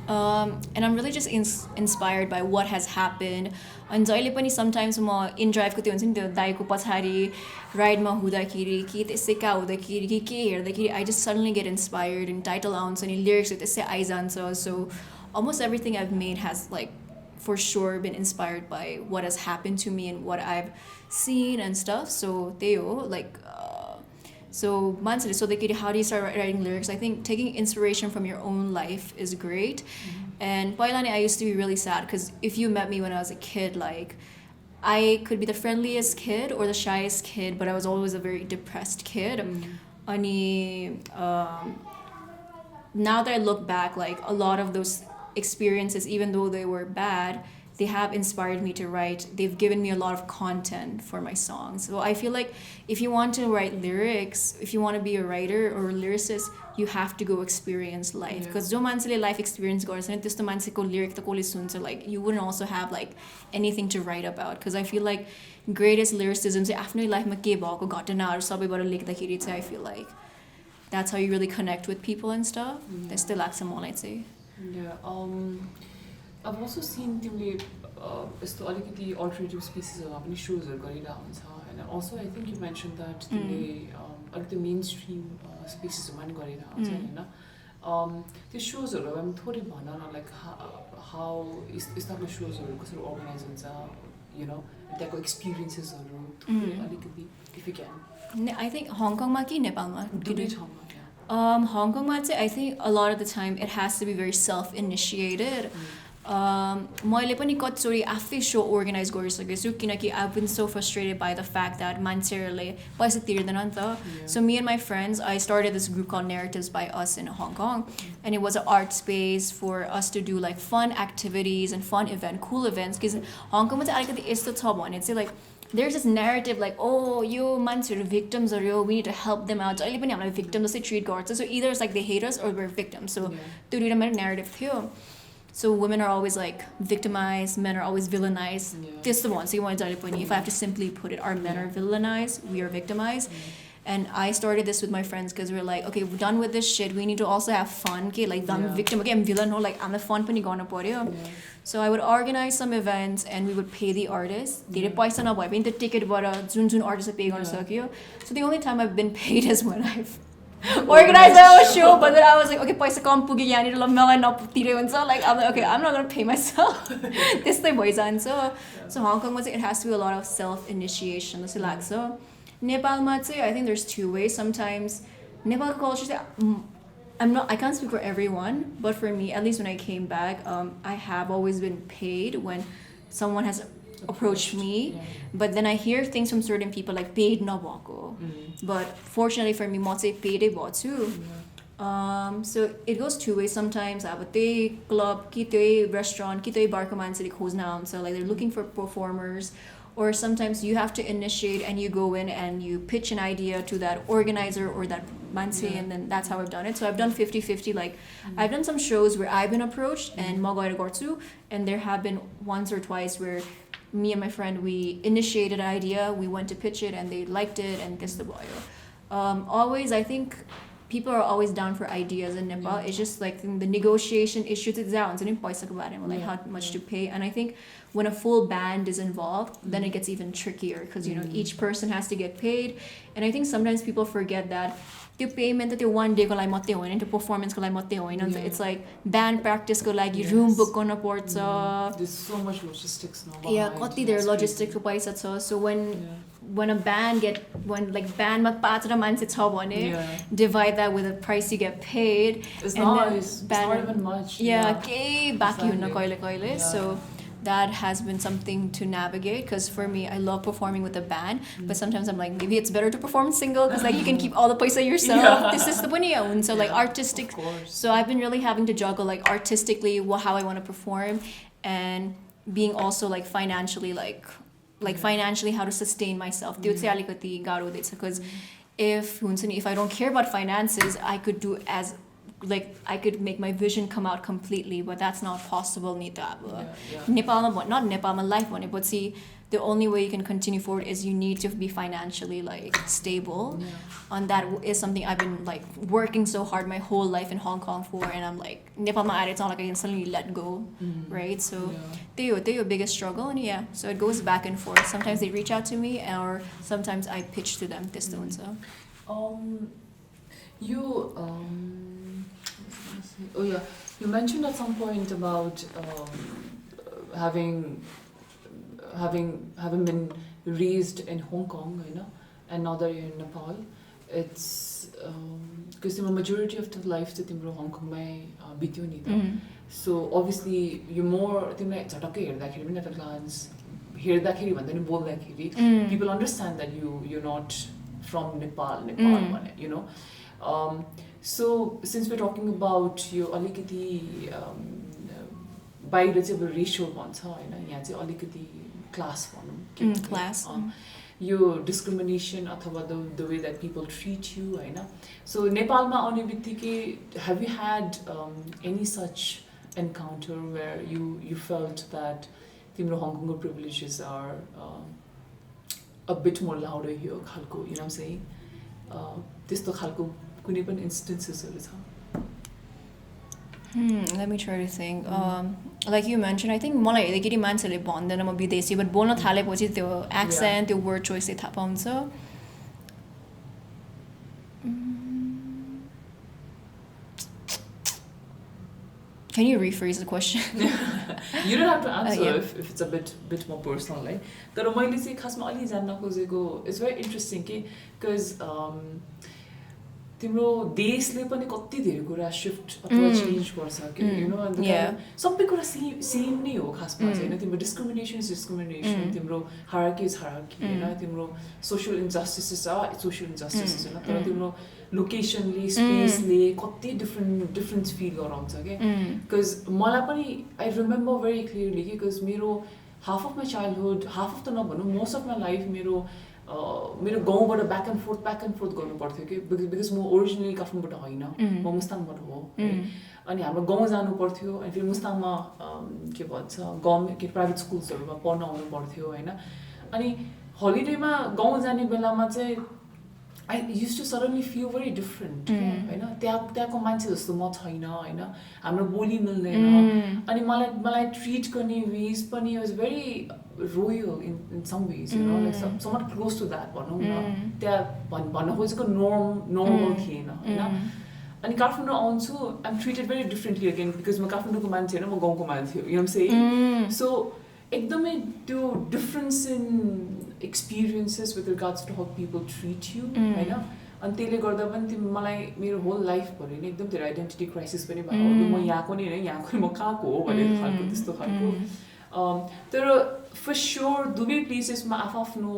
And I'm really just inspired by what has happened. And जहिले पनि sometimes म in drive को त्यो हुन्छ नि त्यो दाइको पछाडी राइडमा हुँदाखेरि कि त्यसै का हुँदाखेरि कि के हेर्दाखेरि I just suddenly get inspired and title आउँछ अनि lyrics त्यसै आइजान्छ. So almost everything I've made has like for sure been inspired by what has happened to me and what I've seen and stuff. So त्यही हो like so मान्छेले सोध्दाखेरि how do you start writing lyrics? I think taking inspiration from your own life is great. And पहिला I used to be really sad because if you met me when I was a kid, like I could be the friendliest kid or the shyest kid, but I was always a very depressed kid. Ani now that I look back, like a lot of those experiences, even though they were bad, they have inspired me to write. They've given me a lot of content for my songs. So I feel like if you want to write lyrics, if you want to be a writer or a lyricist, you have to go experience life because जो मान्छेले life experience गर्छ नि त्यस्तो मान्छेको lyric त कसले सुन्छ like you wouldn't also have like anything to write about because I feel like greatest lyricism चाहिँ आफ्नै लाइफमा के भएको घटनाहरू सबैबाट लेख्दाखेरि चाहिँ I feel like that's how you really connect with people and stuff त्यस्तै लाग्छ मलाई चाहिँ
I've also seen तिमीले यस्तो अलिकति alternative species पनि shows गरिरहेको हुन्छ and also I think you mentioned that तिमीले अलिकति mainstream species पनि गरिरहेको हुन्छ हैन त्यो shows-हरु हामी थोरै भन न like how यस्ता shows-हरु कसरी organize हुन्छ you know त्यहाँको experiences-हरु अलिकति if you can
I think Hong Kong मा कि नेपालमा
दुवै ठाउँमा
Hong Kong मा चाहिँ I think a lot of the time it has to be very self-initiated मैले पनि कतिचोटि आफै सो अर्गनाइज गरिसकेको छु किनकि I've been so frustrated by the fact that मान्छेहरूले पैसा तिर्दैन नि त so me and my friends I started this group called Narratives by Us in Hong Kong and it was an art space for us to do like fun activities and fun event cool events because Hong Kong मा चाहिँ अलिकति यस्तो छ भने चाहिँ like there's this narrative like oh यो मान्छेहरू victims or yo we need to help them out जहिले पनि हामीलाई victim जस्तै treat गर्छ so either it's like they hate us or we're victims so त्यो दुईटा मेरो narrative थियो So women are always like victimized, men are always villainized. This is the one. So you want to tell if I have to simply put it, our men are villainized, we are victimized. And I started this with my friends because we were like, okay, we're done with this shit. We need to also have fun. Okay, like I'm victim, okay, I'm villain. No, like I'm the fun pani gonna put it. So I would organize some events and we would pay the artists. They paisa na bhai pani the ticket bara jun artist pay garna sakyo. So the only time I've been paid is when I've organized a show, but then I was like, okay, paisa kam pugi yani lo मलाई नतिरे हुन्छ like I'm like okay, I'm not going to pay myself. त्यस्तै भइजान्छ. So Hong Kong it has to be a lot of self initiation जस्तो लाग्छ. नेपालमा चाहिँ I think there's two ways. Sometimes Nepal culture चाहिँ I can't speak for everyone, but for me, at least when I came back, I have always been paid when someone has approached me, but then I hear things from certain people like paid nabako. But fortunately for me, I paid too. So it goes two ways. Sometimes I have a club, a restaurant, a bar so like they're looking for performers. Or sometimes you have to initiate and you go in and you pitch an idea to that organizer or that manse and then that's how I've done it. So I've done 50-50. Like I've done some shows where I've been approached and Magoira Gortsu, and there have been once or twice where me and my friend, we initiated an idea, we went to pitch it and they liked it and this the boy. Always, I think people are always down for ideas in Nepal. It's just like the negotiation issues it's down. So like how much to pay. And I think when a full band is involved, then it gets even trickier because you know each person has to get paid. And I think sometimes people forget that the payment that one day ko lai matte hoina into performance ko lai matte hoina it's like band practice ko lagi room book garna parcha
there's so much logistics now
kati there logistics ko paisa cha so when a band when like band ma 5 ta manche cha bhane divide that with the price you get paid
it's not even much
ke baki hunna kaile so that has been something to navigate because for me I love performing with a band but sometimes I'm like maybe it's better to perform single because like you can keep all the paisa yourself this is the bunny so like artistic so I've been really having to juggle like artistically how I want to perform and being also like financially like financially how to sustain myself because if I don't care about finances I could do as like I could make my vision come out completely but that's not possible Nepal not Nepal life but see the only way you can continue forward is you need to be financially like stable and that is something I've been like working so hard my whole life in Hong Kong for and I'm like Nepal it's not like I can suddenly let go right so they're your biggest struggle and so it goes back and forth sometimes they reach out to me or sometimes I pitch to them this so
you mentioned at some point about having been raised in Hong Kong, you know, and now that you're in Nepal, it's because the majority of the life that in Hong Kong may bityo ni so obviously you more timle chatakai herdakheri pani at a glance herdakheri bhanda ni boldakheri people understand that you're not from Nepal you know so since we're talking about your alikati बाहिर चाहिँ अब ratio भन्छ हैन यहाँ चाहिँ अलिकति class भनौं
class
यो discrimination अथवा the way that people treat you होइन. So नेपालमा आउने बित्तिकै have you had any such encounter where you felt that तिम्रो हङकङको privileges are a bit more louder here खालको, you know what I'm saying? त्यस्तो खालको कुनै पनि instancesहरू छ?
Let me try to think. Like you mentioned, I think मलाई यतिखेर मान्छेले भन्दैन म विदेशी, but बोल्न थालेपछि त्यो accent, त्यो word choice थाहा पाउँछ. Can you rephrase the question?
You don't have to answer if it's a bit more personal, right? तर मैले चाहिँ खासमा अलि जान्न खोजेको, it's very interesting because तिम्रो देशले पनि कति धेरै कुरा शिफ्ट अथवा चेन्ज गर्छ के, you know, and सबै कुरा सेम नै हो खासमा चाहिँ हैन. तिम्रो डिस्क्रिमिनेसन इज डिस्क्रिमिनेसन, तिम्रो हायरार्की इज हायरार्की हैन, तिम्रो सोशल इन्जस्टिसेस आर सोशल इन्जस्टिसेस हैन, तर तिम्रो लोकेसनले स्पेसले कति डिफरेन्स फिल गराउँछ के. बिकज मलाई पनि आई रिमेम्बर भेरी क्लियरली कि बिकज मेरो half of my childhood, half of त नभनौँ, मोस्ट अफ माई लाइफ मेरो गाउँबाट ब्याक एन्ड फोर्थ गर्नु पर्थ्यो कि. बिकज म ओरिजिनली काठमाडौँबाट होइन, म मुस्ताङबाट हो. अनि हाम्रो गाउँ जानु पर्थ्यो, अनि फेरि मुस्ताङमा के भन्छ गभर्मेन्ट के प्राइभेट स्कुल्सहरूमा पढ्न आउनु पर्थ्यो होइन. अनि हलिडेमा गाउँ जाने बेलामा चाहिँ I used to suddenly feel very different होइन. त्यहाँको मान्छे जस्तो म छैन होइन, हाम्रो बोली मिल्दैन. अनि मलाई ट्रिट गर्ने वेज पनि was very royal in some ways, you know, like something close to that भनौँ न. त्यहाँ भन्न खोजेको नर्मल थिएन होइन. अनि काठमाडौँ आउँछु, I am treated very differently again because म काठमाडौँको मान्छे होइन, म गाउँको मान्छे हो, यु नो सेइङ. सो एकदमै त्यो difference in experiences with regards to how people treat you होइन. अनि त्यसले गर्दा पनि मलाई मेरो होल लाइफ भरि नै एकदम धेरै आइडेन्टिटी क्राइसिस पनि भयो. म यहाँको नि होइन, यहाँको म कहाँको हो भन्ने खालको त्यस्तो खालको. तर फर स्योर दुवै प्लेसेसमा आफ्नो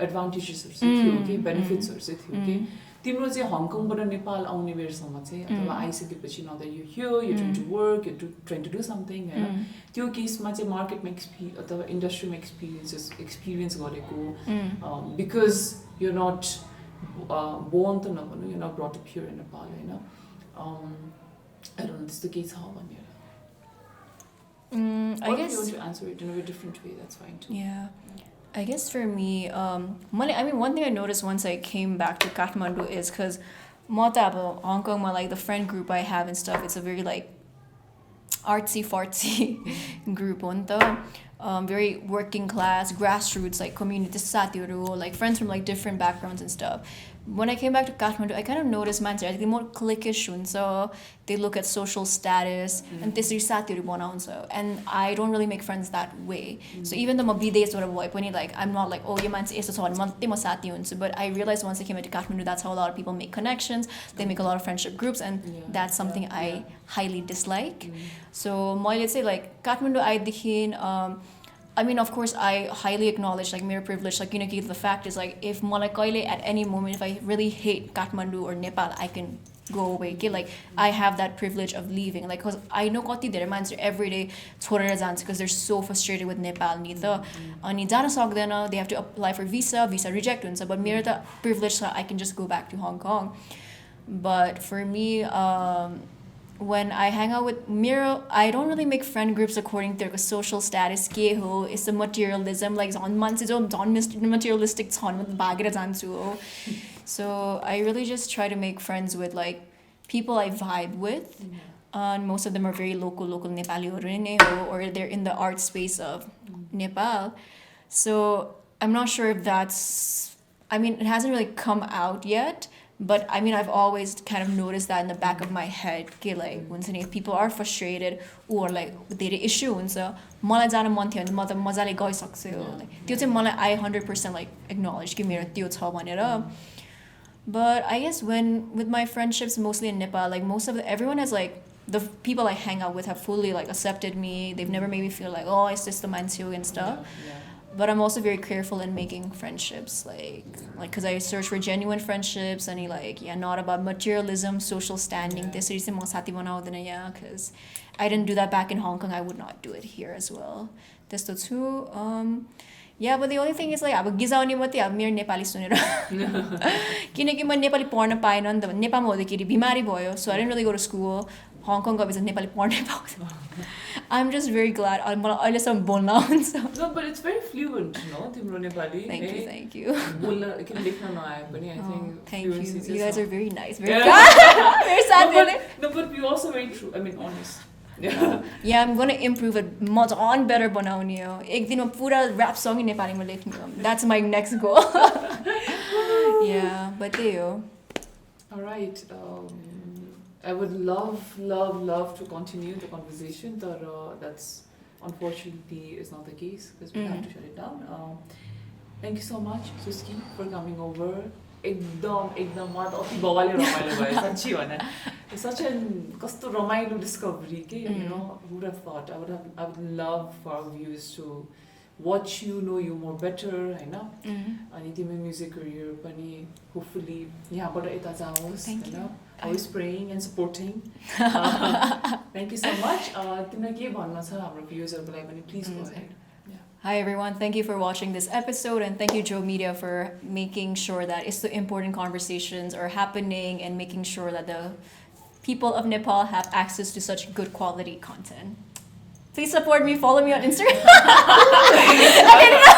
एडभान्टेजेसहरू चाहिँ थियो कि, बेनिफिट्सहरू चाहिँ थियो कि. तिम्रो चाहिँ हङकङबाट नेपाल आउने बेरसम्म चाहिँ अथवा आइसकेपछि न त you here, you trying to work, you trying to do something होइन. त्यो केसमा चाहिँ मार्केटमा अथवा इन्डस्ट्रीमा एक्सपिरियन्स गरेको, बिकज यु नट बोर्न त नभनौँ, you not brought up here in Nepal होइन. आई डोन्ट नो त्यस्तो केही छ भनेर.
I guess
if you want to answer it in a very different way, that's fine too.
Yeah. I guess for me, one thing I noticed once I came back to Kathmandu is because Hong Kong, like the friend group I have and stuff, it's a very like artsy-fartsy group. Very working class, grassroots, like community satiro, like friends from like different backgrounds and stuff. When I came back to Kathmandu, I kind of noticed मान्छे अलिकति more cliquish हुन्छ. They look at social status and त्यसरी साथीहरू बनाउँछ. And I don't really make friends that way. So even though म विदेशबाट भए पनि like I'm not like, oh यो मान्छे यस्तो छ भने मात्रै म साथी हुन्छु. But I realized once I came to Kathmandu, that's how a lot of people make connections. They make a lot of friendship groups, and that's something I highly dislike. So मैले चाहिँ like Kathmandu आएदेखि I mean, of course, I highly acknowledge like mere privilege. Like, you know, the fact is like if मलाई कहिले at any moment, if I really hate Kathmandu or Nepal, I can go away. Okay? Like I have that privilege of leaving. Like, cause I know कति धेरै मान्छे every day छोडेर जान्छ because they're so frustrated with Nepal. नि त अनि जान सक्दैन. They have to apply for visa reject हुन्छ. But मेरो त privilege छ, I can just go back to Hong Kong. But for me, when I hang out with Miro, I don't really make friend groups according to their social status. It's the materialism, like on materialistic. So I really just try to make friends with like people I vibe with. And most of them are very local Nepali or they're in the art space of Nepal. So I'm not sure if that's, I mean, it hasn't really come out yet. But I mean, I've always kind of noticed that in the back of my head. Okay, like if people are frustrated or like they issue हुन्छ मलाई जान मन थियो भने म त मजाले गइसक्छु. त्यो चाहिँ मलाई I 100% like acknowledge कि मेरो त्यो छ भनेर. But I guess with my friendships mostly in Nepal, like everyone has like the people I hang out with have fully like accepted me. They've never made me feel like, oh, it's just the mansio and stuff. Yeah. But I'm also very careful in making friendships, like because I search for genuine friendships and not about materialism, social standing. This reason because I didn't do that back in Hong Kong. I would not do it here as well. That's the two. Yeah, but the only thing is like अब गिजाउने मात्रै अब मेरो नेपाली सुनेर किनकि म नेपाली पढ्न पाएन नि त नेपालमा हुँदाखेरि बिमारी भयो so I didn't really go to school Hong Kong गएपछि नेपाली पढ्नै पाउँदैन I'm just very glad मलाई अहिलेसम्म बोल्न आउँछ
No, but it's very fluent, no? तिम्रो नेपाली.
Thank you.
बोल्न किन लेख्न नआए पनि I think
Thank you.
fluency
You
just
guys are very nice. Very
Yeah.
very sad.
No, but you're also very true. I mean, honest.
Yeah, I'm gonna improve it much on better बनाउने हो एक दिनमा पुरा rap song in नेपालीमा लेख्ने हो That's my next goal. Yeah, but त्यही हो.
All right. I would love to continue the conversation, but that's unfortunately is not the case because we have to shut it down. Thank you so much, Suski, for coming over. एकदम मलाई त अति बवाले रमाइलो भयो साँच्ची भने such a कस्तो रमाइलो discovery के you know who would have thought I would love for our viewers to watch you, know you more better हैन अनि तिम्रो music career पनि hopefully यहाँबाट यता जाओस् हैन always praying and supporting. Thank you so much. तिमीलाई के भन्न छ हाम्रो viewers-हरुको लागि पनि please go ahead.
Hi everyone, thank you for watching this episode and thank you Joe Media for making sure that it's the important conversations are happening and making sure that the people of Nepal have access to such good quality content. Please support me, follow me on Instagram. Okay,